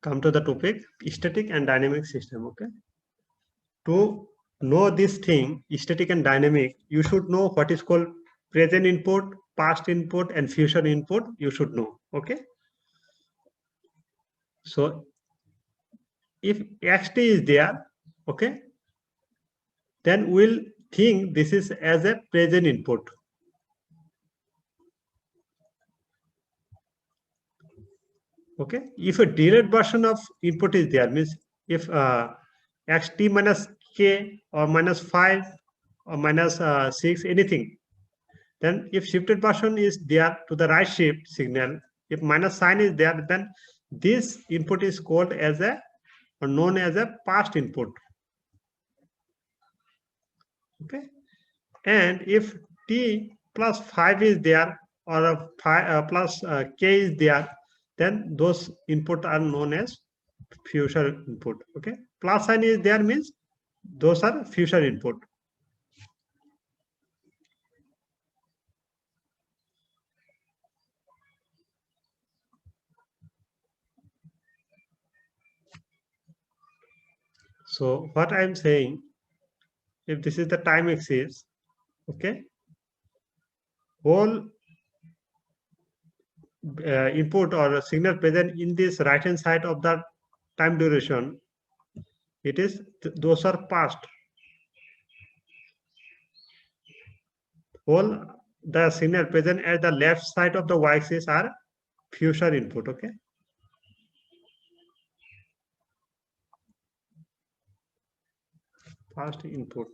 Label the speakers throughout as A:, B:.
A: come to the topic static and dynamic system. Okay, to know this thing, static and dynamic, you should know what is called present input, past input, and future input. You should know. Okay, so if xt is there, okay, then we'll think this is as a present input. Okay, if a delayed version of input is there, means if xt minus k or minus 5 or minus 6, anything, then if shifted version is there to the right shift signal, if minus sign is there, then this input is called as a or known as a past input. Okay, and if t plus 5 is there or a plus k is there, then those input are known as future input. Okay, plus sign is there means those are future input. So what I'm saying, if this is the time axis, okay, whole input or a signal present in this right hand side of the time duration, it is those are past. Whole the signal present at the left side of the y-axis are future input. Okay, past input,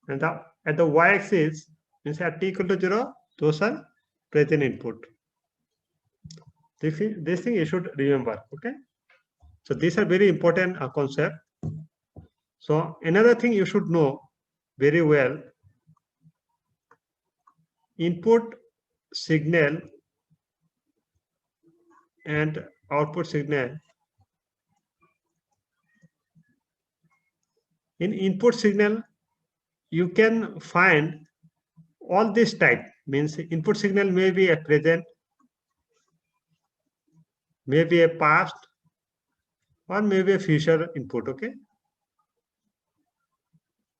A: and the at the y-axis means at t equal to 0, those are present input. This thing you should remember. Okay, so these are very important concept. So another thing you should know very well, input signal and output signal. In input signal, you can find all this type, means input signal may be a present, maybe a past, or maybe a future input. Okay,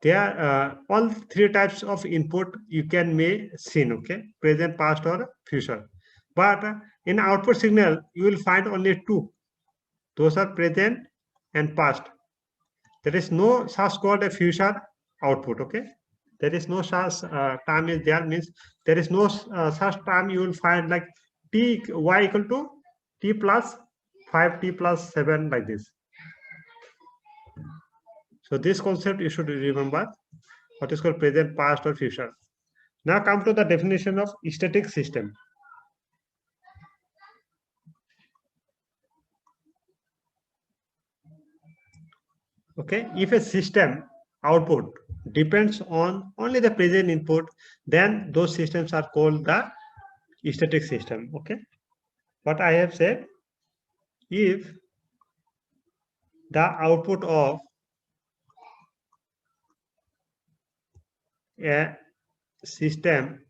A: there are all three types of input you can may seen. Okay, present, past, or future. But in output signal, you will find only two. Those are present and past. There is no such called a future output. Okay, there is no such term is there, means there is no such term you will find like t y equal to t plus 5, t plus 7, like this. So this concept you should remember, what is called present, past, or future. Now come to the definition of static system. Okay, if a system output depends on only the present input, then those systems are called the static system. Okay, what I have said, if the output of a system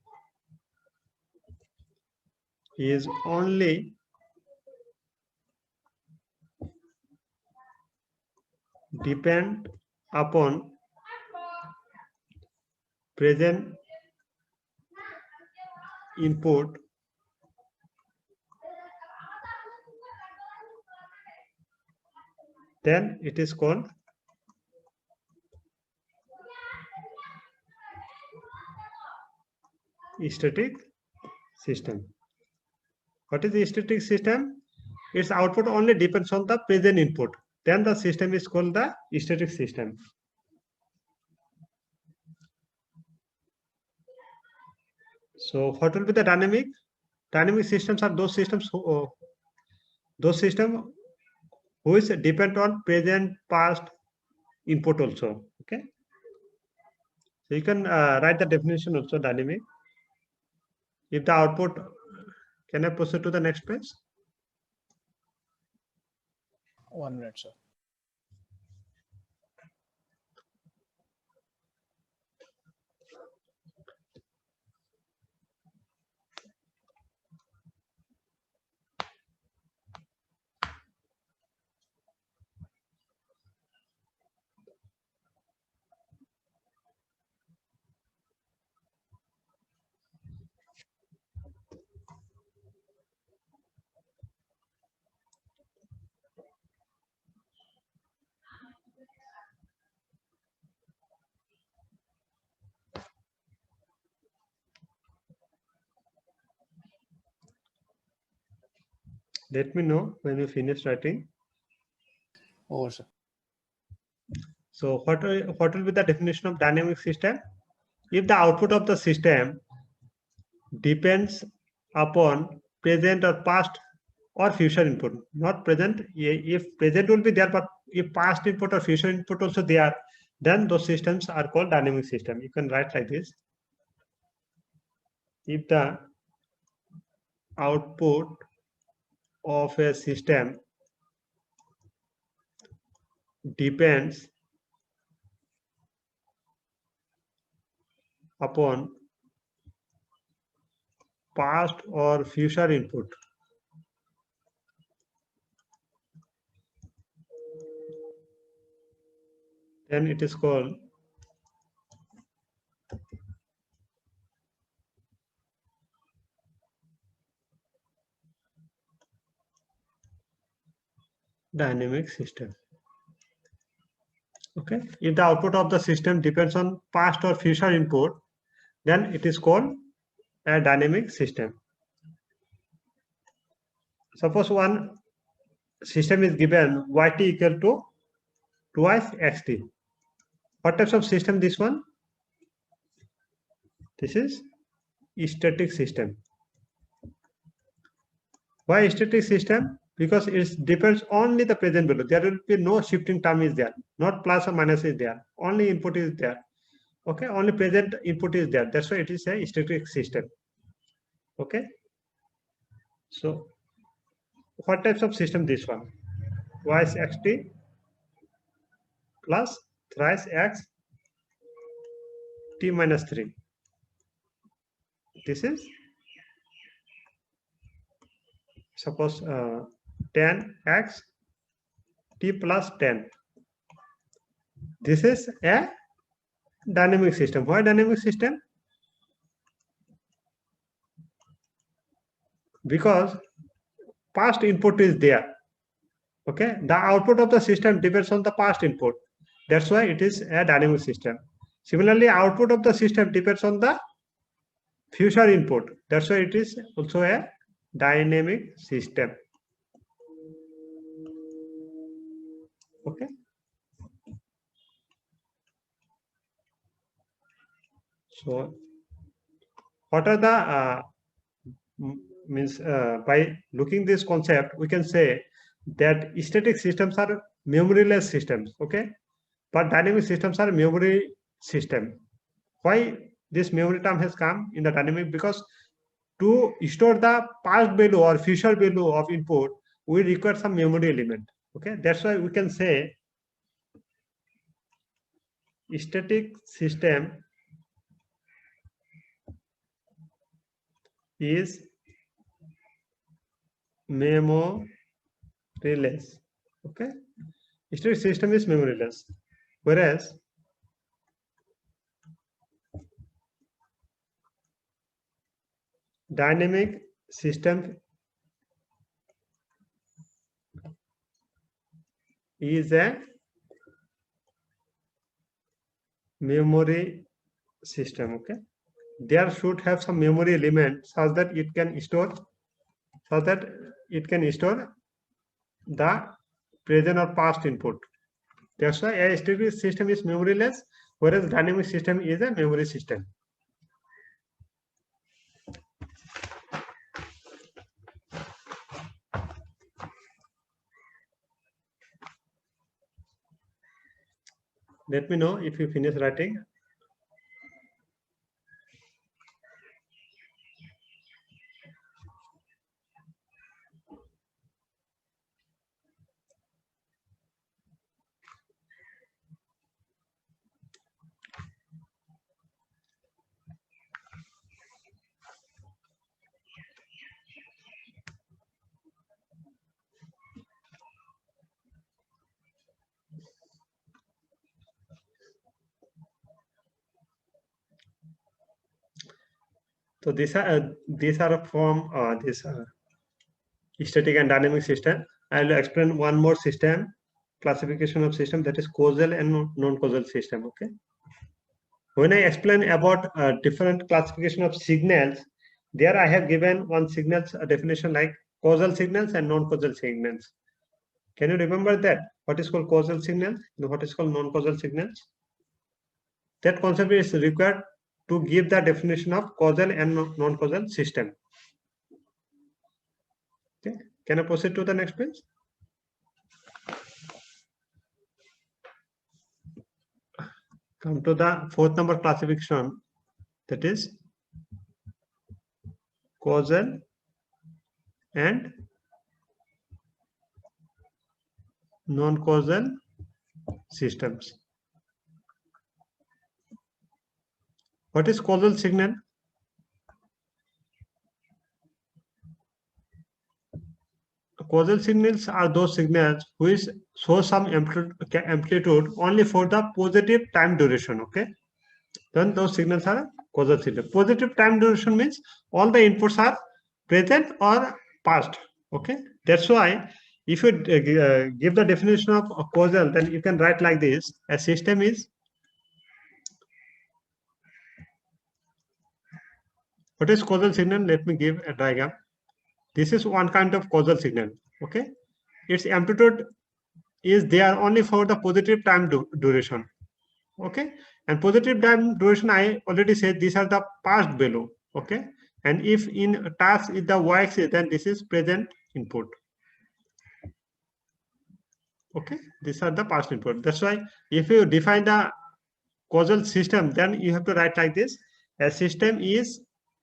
A: is only depend upon present input, then it is called static system. What is the static system? Its output only depends on the present input. Then the system is called the static system. So what will be the dynamic? Dynamic systems are those systems which depend on present, past input also. Okay. So you can write the definition also, dynamic. If the output, can I proceed to the next page?
B: 1 minute, sir.
A: Let me know when you finish writing.
B: Over, sir.
A: So what will be the definition of dynamic system? If the output of the system depends upon present or past or future input, not present. If present will be there, but if past input or future input also there, then those systems are called dynamic system. You can write like this. If the output of a system depends upon past or future input, then it is called dynamic system. Okay, if the output of the system depends on past or future input, then it is called a dynamic system. Suppose one system is given yt equal to twice xt. What types of system this one? This is static system. Why static system? Because it depends only the present value. There will be no shifting term is there, not plus or minus is there. Only input is there. Okay, only present input is there. That's why it is a static system. Okay. So what types of system this one? Twice xt plus thrice x t minus 3. This is suppose 10x t plus 10. This is a dynamic system. Why dynamic system? Because past input is there. Okay, the output of the system depends on the past input. That's why it is a dynamic system. Similarly, output of the system depends on the future input. That's why it is also a dynamic system. Okay. So what are the by looking this concept, we can say that static systems are memoryless systems. Okay, but dynamic systems are memory system. Why this memory term has come in the dynamic? Because to store the past value or future value of input, we require some memory element. Okay, that's why we can say static system is memoryless. Okay, static system is memoryless, whereas dynamic system is a memory system. Okay, there should have some memory element such that it can store the present or past input. That's why a static system is memoryless, whereas dynamic system is a memory system. Let me know if you finish writing. So these are from this static and dynamic system. I will explain one more system, classification of system, that is causal and non-causal system. Okay. When I explain about different classification of signals, there I have given one signal's definition like causal signals and non-causal signals. Can you remember that? What is called causal signal and what is called non-causal signals? That concept is required to give the definition of causal and non-causal system. Okay. Can I proceed to the next page? Come to the fourth number classification, that is causal and non-causal systems. What is causal signal? Causal signals are those signals which show some amplitude only for the positive time duration. Okay, then those signals are causal signal. Positive time duration means all the inputs are present or past. Okay, that's why if you give the definition of causal, then you can write like this: a system is, what is causal signal? Let me give a diagram. This is one kind of causal signal. Okay, its amplitude is there only for the positive time duration. Okay, and positive time duration, I already said these are the past value. Okay, and if in task is the y-axis, then this is present input. Okay, these are the past input. That's why if you define the causal system, then you have to write like this: a system is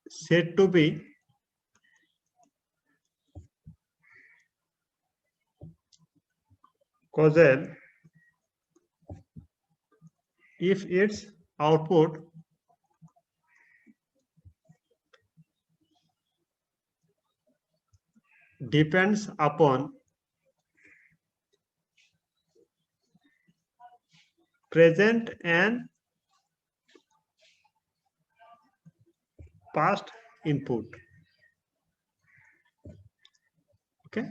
A: said to be causal if its output depends upon present and past input. Okay,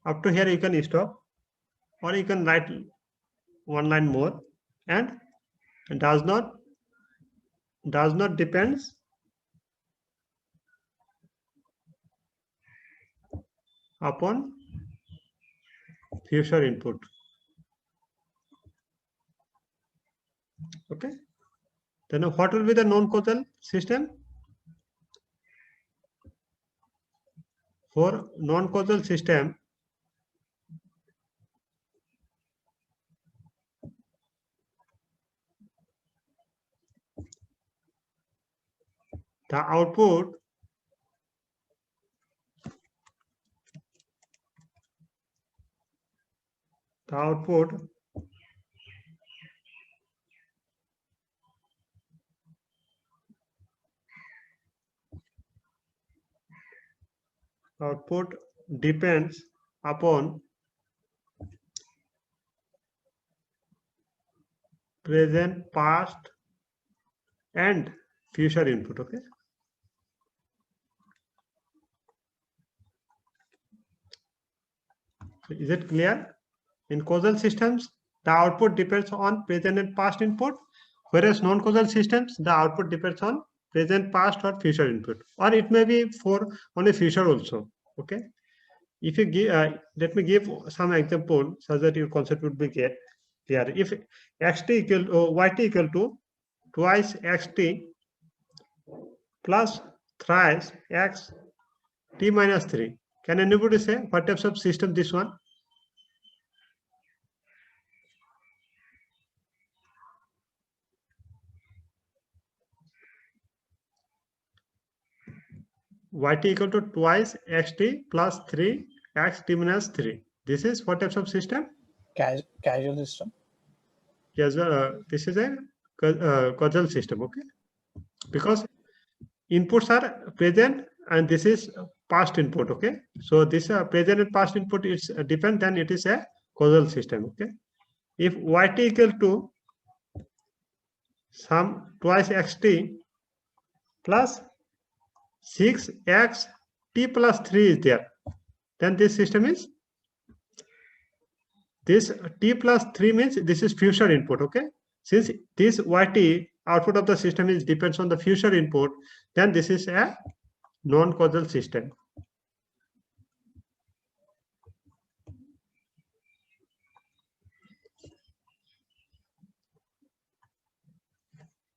A: up to here you can stop, or you can write one line more. And does not depends upon future input. Okay, then what will be the non-causal system? For non-causal system, the output depends upon present, past, and future input. Okay, is it clear? In causal systems, the output depends on present and past input, whereas non-causal systems, the output depends on present, past, or future input, or it may be for only future also. Okay, if you give, let me give some example so that your concept would be clear. If xt equal to yt equal to twice xt plus thrice x t minus 3, can anybody say what types of system this one? Yt equal to twice xt plus 3 x t minus 3. This is what types of system?
B: Casual system.
A: Yes, this is a causal system. Okay, because inputs are present and this is past input. Okay, so this present and past input is depend, then it is a causal system. Okay, if yt equal to some twice xt plus 6x t plus 3 is there, then this system is, this t plus 3 means this is future input. Okay, since this yt output of the system is depends on the future input, then this is a non-causal system.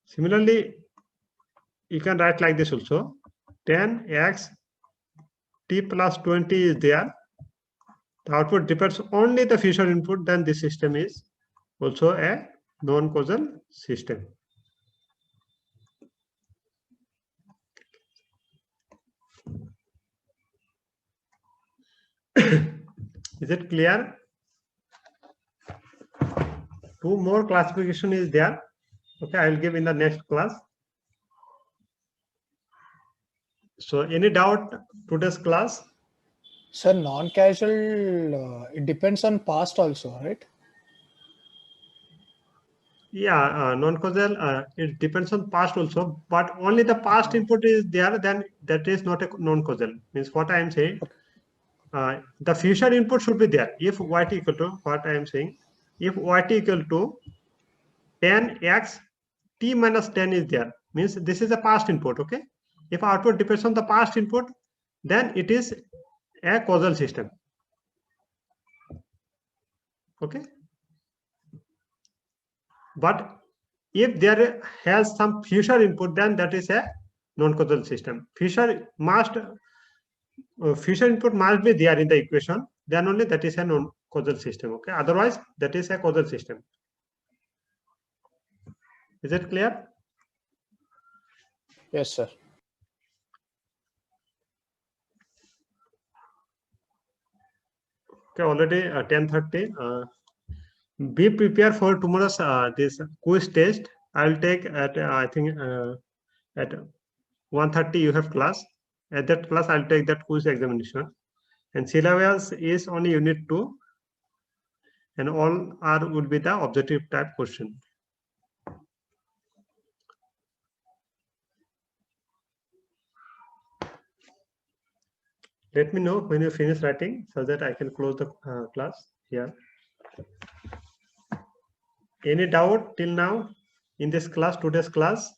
A: Similarly, you can write like this also. 10x t plus 20 is there. The output depends only the future input, then this system is also a non-causal system. Is it clear? Two more classification is there. Okay, I will give in the next class. So any doubt today's class?
B: Sir, non-causal, it depends on past also, right?
A: Yeah, non-causal, it depends on past also, but only the past input is there, then that is not a non-causal. Means what I am saying, the future input should be there. If yt equal to, what I am saying, if yt equal to 10x t minus 10 is there, means this is a past input, okay? If output depends on the past input, then it is a causal system, okay? But if there has some future input, then that is a non-causal system. Future input must be there in the equation, then only that is a non-causal system, okay? Otherwise, that is a causal system. Is it clear?
B: Yes, sir.
A: Okay, already 10:30. Be prepared for tomorrow's this quiz test. I will take at I think at 1:30 you have class. At that class, I'll take that quiz examination. And syllabus is only unit 2, and all are would be the objective type question. Let me know when you finish writing so that I can close the class here. Any doubt till now in this class, today's class?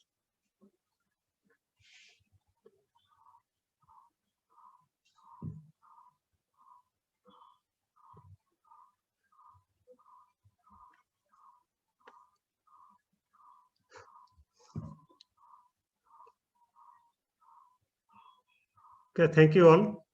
A: Okay, thank you all.